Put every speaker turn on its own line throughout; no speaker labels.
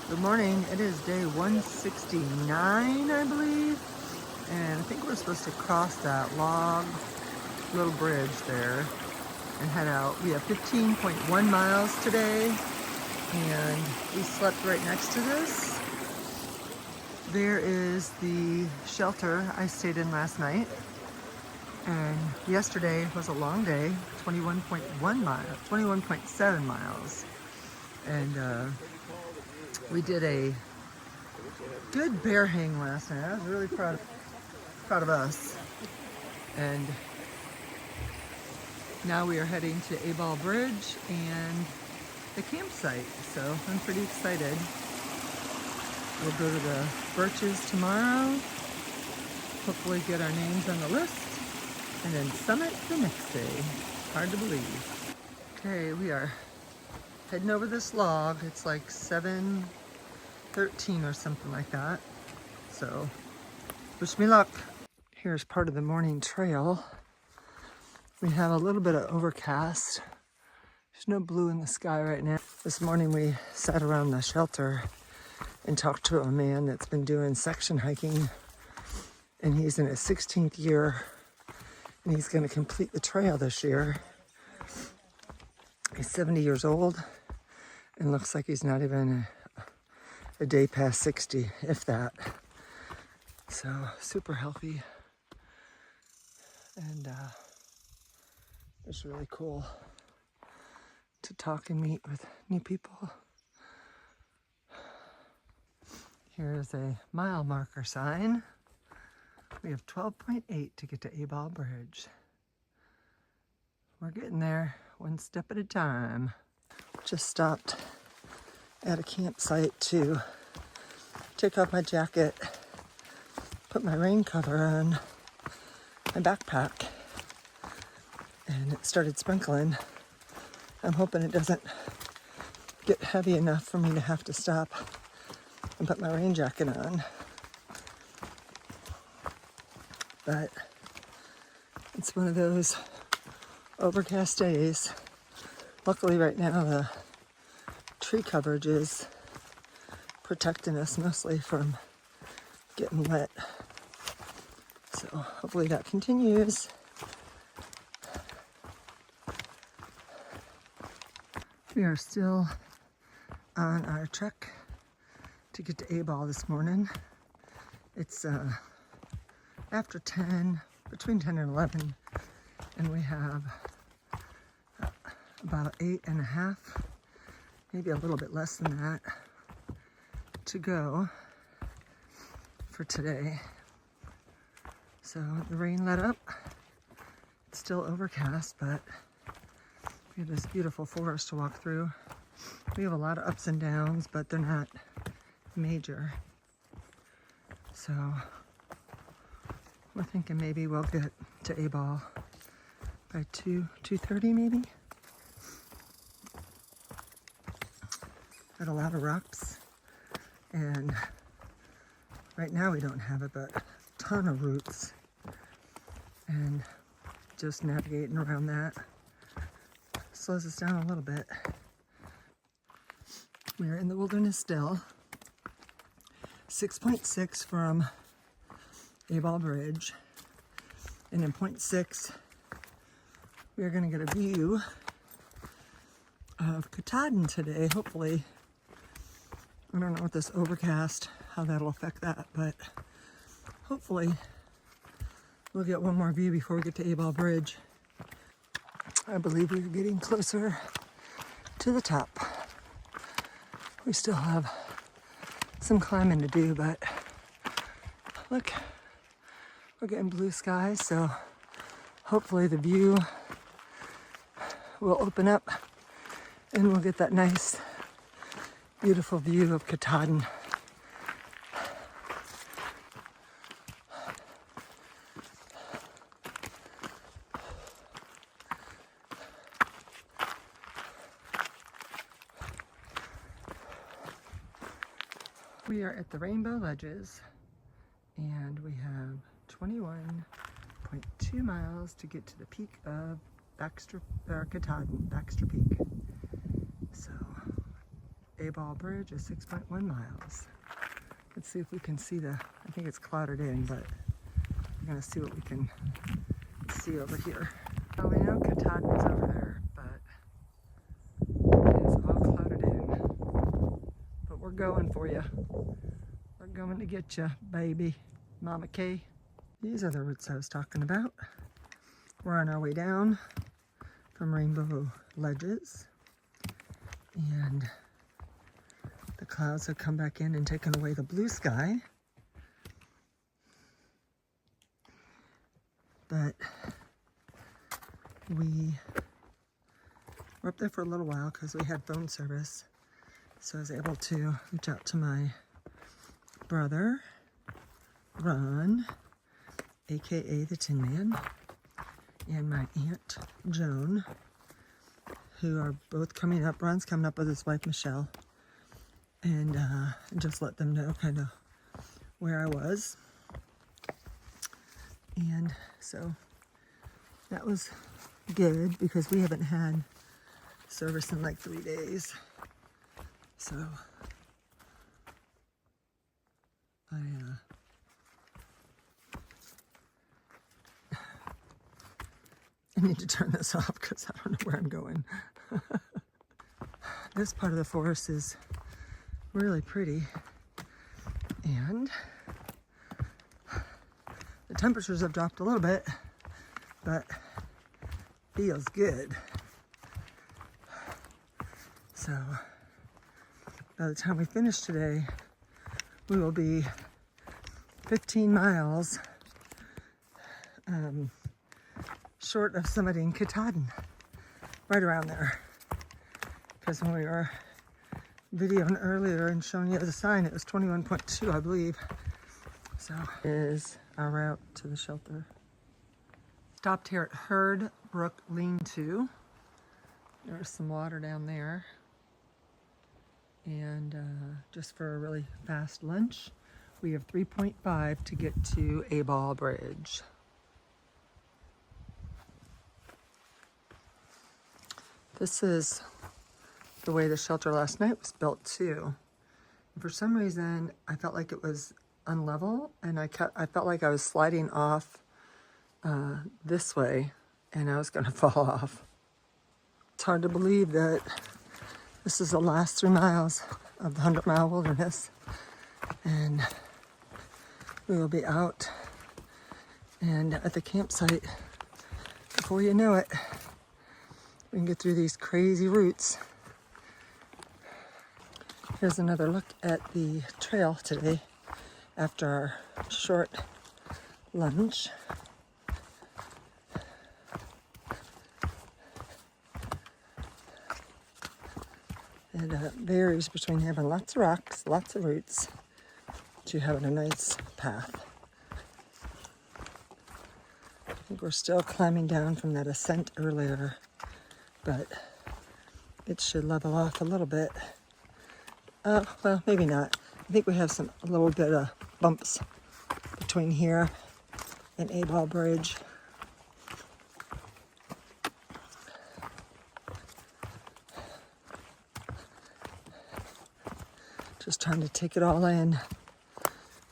Good morning. It is day 169, I believe. And I think we're supposed to cross that log little bridge there and head out. We have 15.1 miles today, and we slept right next to this. There is the shelter I stayed in last night. And yesterday was a long day, 21.1 miles, 21.7 miles. And we did a good bear hang last night. I was really proud of us. And now we are heading to Abol Bridge and the campsite. So I'm pretty excited. We'll go to the Birches tomorrow, hopefully get our names on the list, and then summit the next day. Hard to believe. Okay, we are heading over this log. It's like 7:13 or something like that. So wish me luck. Here's part of the morning trail. We have a little bit of overcast. There's no blue in the sky right now. This morning we sat around the shelter and talked to a man that's been doing section hiking, and he's in his 16th year, and he's going to complete the trail this year. He's 70 years old and looks like he's not even a day past 60, if that. So super healthy, and it's really cool to talk and meet with new people. Here's a mile marker sign. We have 12.8 to get to Abol Bridge. We're getting there one step at a time. Just stopped at a campsite to take off my jacket, put my rain cover on my backpack, and it started sprinkling. I'm hoping it doesn't get heavy enough for me to have to stop and put my rain jacket on. But it's one of those overcast days. Luckily right now the tree coverage is protecting us mostly from getting wet. So hopefully that continues. We are still on our trek to get to Abol this morning. It's after 10, between 10 and 11, and we have about 8.5, maybe a little bit less than that, to go for today. So the rain let up. It's still overcast, but we have this beautiful forest to walk through. We have a lot of ups and downs, but they're not major. So we're thinking maybe we'll get to Abol by 2:30 maybe. Got a lot of rocks, and right now we don't have it, but a ton of roots, and just navigating around that slows us down a little bit. We are in the wilderness still. 6.6 from Abol Bridge, and in 0.6 we are going to get a view of Katahdin today, hopefully. I don't know with this overcast how that'll affect that, but hopefully we'll get one more view before we get to Abol Bridge. I believe we're getting closer to the top. We still have some climbing to do, but look, we're getting blue skies, so hopefully the view will open up and we'll get that nice, beautiful view of Katahdin. We are at the Rainbow Ledges, and we have 21.2 miles to get to the peak of Katahdin, Baxter Peak. So Abol Bridge is 6.1 miles. Let's see if we can see I think it's clouded in, but we're gonna see what we can see over here. Well, we know Katahdin is over there, but it is all clouded in. But we're going for you. We're going to get you, baby. Mama K. These are the routes I was talking about. We're on our way down from Rainbow Ledges, and the clouds have come back in and taken away the blue sky. But we were up there for a little while because we had phone service, so I was able to reach out to my brother, Ron, aka the Tin Man, and my Aunt Joan, who are both coming up. Ron's coming up with his wife Michelle, and just let them know kind of where I was. And so that was good because we haven't had service in like 3 days. So I need to turn this off because I don't know where I'm going. This part of the forest is really pretty, and the temperatures have dropped a little bit, but feels good. So by the time we finish today, we will be 15 miles short of summiting Katahdin, right around there. Because when we were videoing earlier and showing you the sign, it was 21.2, I believe. So is our route to the shelter. Stopped here at Herd Brook Lean-To. There's some water down there. And just for a really fast lunch, we have 3.5 to get to Abol Bridge. This is the way the shelter last night was built too. For some reason, I felt like it was unlevel, and I felt like I was sliding off this way, and I was going to fall off. It's hard to believe that this is the last 3 miles of the 100-mile wilderness, and we will be out and at the campsite before you know it. We can get through these crazy routes. Here's another look at the trail today after our short lunch. It varies between having lots of rocks, lots of roots, to having a nice path. I think we're still climbing down from that ascent earlier, but it should level off a little bit. Well, maybe not. I think we have a little bit of bumps between here and Abol Bridge. Just trying to take it all in,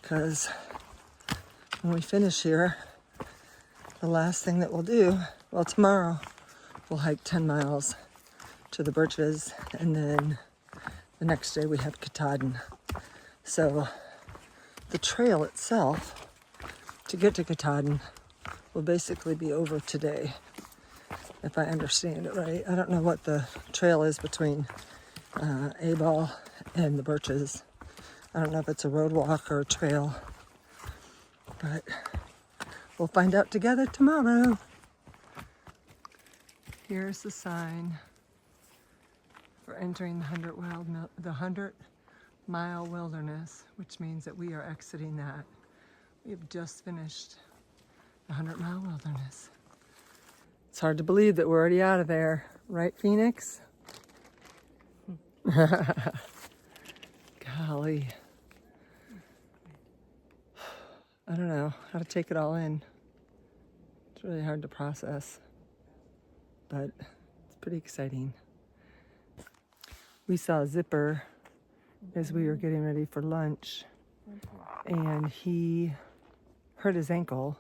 because when we finish here, the last thing that we'll do, well, tomorrow we'll hike 10 miles to the Birches, and then the next day we have Katahdin. So the trail itself to get to Katahdin will basically be over today, if I understand it right. I don't know what the trail is between Abol and the Birches. I don't know if it's a road walk or a trail, but we'll find out together tomorrow. Here's the sign for entering the 100-mile wilderness, which means that we are exiting that. We have just finished the 100-mile wilderness. It's hard to believe that we're already out of there, right, Phoenix? Golly. I don't know how to take it all in. It's really hard to process, but it's pretty exciting. We saw a zipper as we were getting ready for lunch, and he hurt his ankle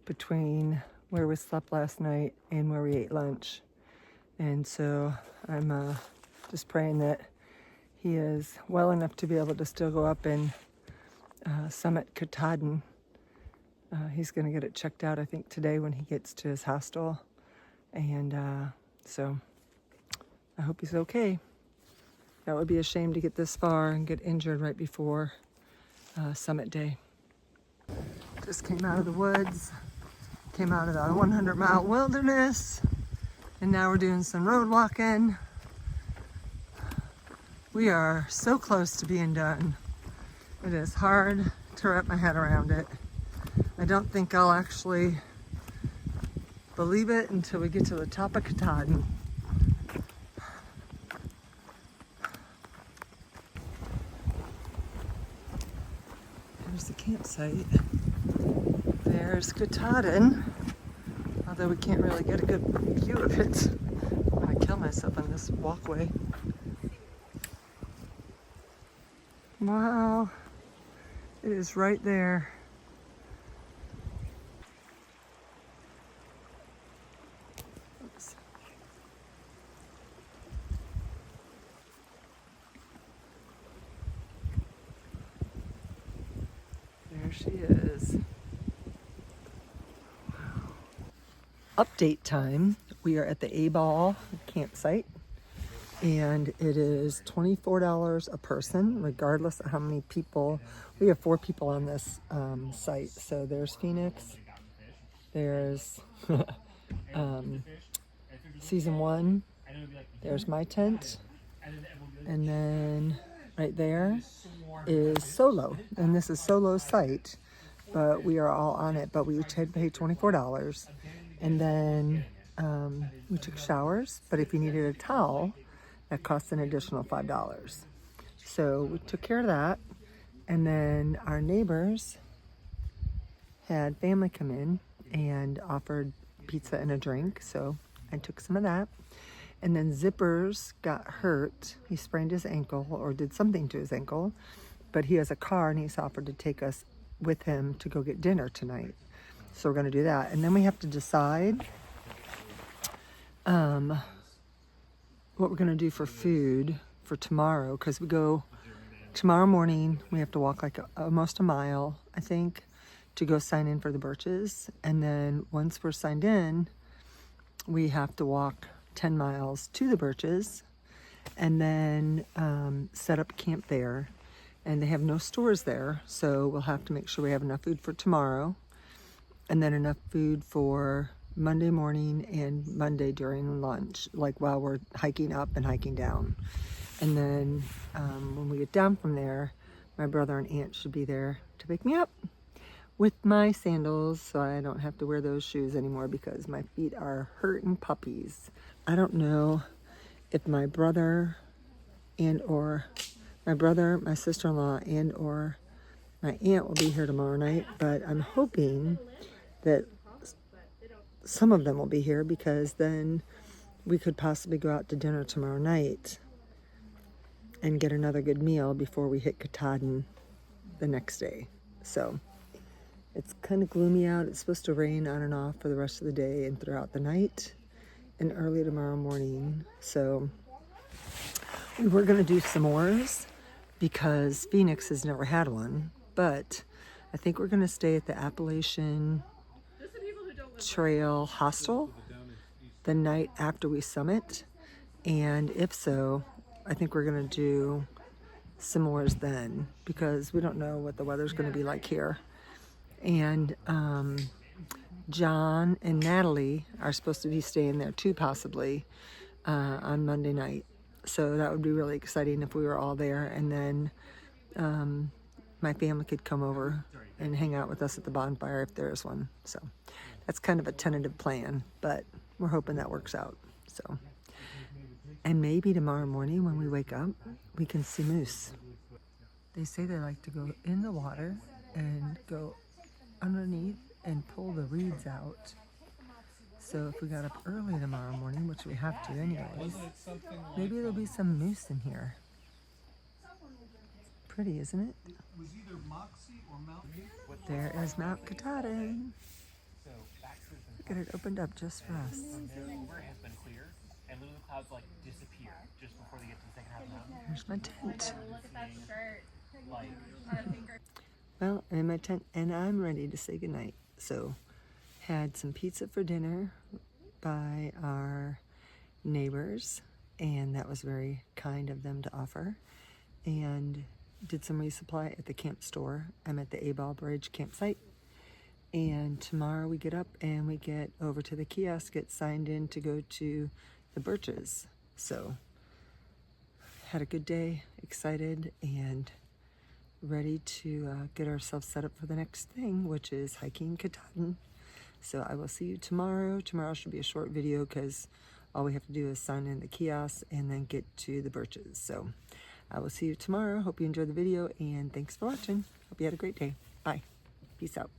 between where we slept last night and where we ate lunch. And so I'm just praying that he is well enough to be able to still go up and summit Katahdin. He's going to get it checked out, I think, today when he gets to his hostel. And so I hope he's okay. That would be a shame to get this far and get injured right before summit day. Just came out of the woods, came out of the 100-mile wilderness, and now we're doing some road walking. We are so close to being done. It is hard to wrap my head around it. I don't think I'll actually believe it until we get to the top of Katahdin. There's the campsite. There's Katahdin, although we can't really get a good view of it. I'm gonna kill myself on this walkway. Wow, it is right there. Oops. There she is. Update time. We are at the Abol campsite, and it is $24 a person, regardless of how many people. We have 4 people on this site. So there's Phoenix, there's season 1, there's my tent, and then right there is Solo, and this is Solo's site, but we are all on it. But we each had paid $24. And then we took showers, but if you needed a towel, that cost an additional $5. So we took care of that. And then our neighbors had family come in and offered pizza and a drink. So I took some of that. And then Zippers got hurt. He sprained his ankle or did something to his ankle, but he has a car and he's offered to take us with him to go get dinner tonight. So we're going to do that. And then we have to decide what we're going to do for food for tomorrow, because we go tomorrow morning. We have to walk like almost a mile, I think, to go sign in for the Birches. And then once we're signed in, we have to walk 10 miles to the Birches and then set up camp there. And they have no stores there, so we'll have to make sure we have enough food for tomorrow, and then enough food for Monday morning and Monday during lunch, like while we're hiking up and hiking down. And then when we get down from there, my brother and aunt should be there to pick me up with my sandals, so I don't have to wear those shoes anymore because my feet are hurting puppies. I don't know if my brother, my sister-in-law, and or my aunt will be here tomorrow night, but I'm hoping that some of them will be here, because then we could possibly go out to dinner tomorrow night and get another good meal before we hit Katahdin the next day. So it's kind of gloomy out. It's supposed to rain on and off for the rest of the day and throughout the night and early tomorrow morning. So we were going to do s'mores because Phoenix has never had one, but I think we're going to stay at the Appalachian Trail Hostel the night after we summit, and if so, I think we're going to do s'mores then, because we don't know what the weather's going to be like here. And John and Natalie are supposed to be staying there too, possibly on Monday night. So that would be really exciting if we were all there, and then my family could come over and hang out with us at the bonfire if there is one. So that's kind of a tentative plan, but we're hoping that works out. So, and maybe tomorrow morning when we wake up, we can see moose. They say they like to go in the water and go underneath and pull the reeds out. So if we got up early tomorrow morning, which we have to anyways, maybe there'll be some moose in here. pretty, isn't it?
It was either Moxie or Mount.
There is Mount Katahdin.
So
Look at it, opened up just for us.
over has been clear, and literally the clouds like disappear just before they get to the second half of the mountain.
There's my tent.
Look at that shirt.
Like,
Well, I'm in my tent and I'm ready to say goodnight. So, had some pizza for dinner by our neighbors, and that was very kind of them to offer. And did some resupply at the camp store. I'm at the Abol Bridge campsite. And tomorrow we get up and we get over to the kiosk, get signed in to go to the Birches. So, had a good day, excited, and ready to get ourselves set up for the next thing, which is hiking Katahdin. So I will see you tomorrow. Tomorrow should be a short video because all we have to do is sign in the kiosk and then get to the Birches. So I will see you tomorrow. Hope you enjoyed the video and thanks for watching. Hope you had a great day. Bye. Peace out.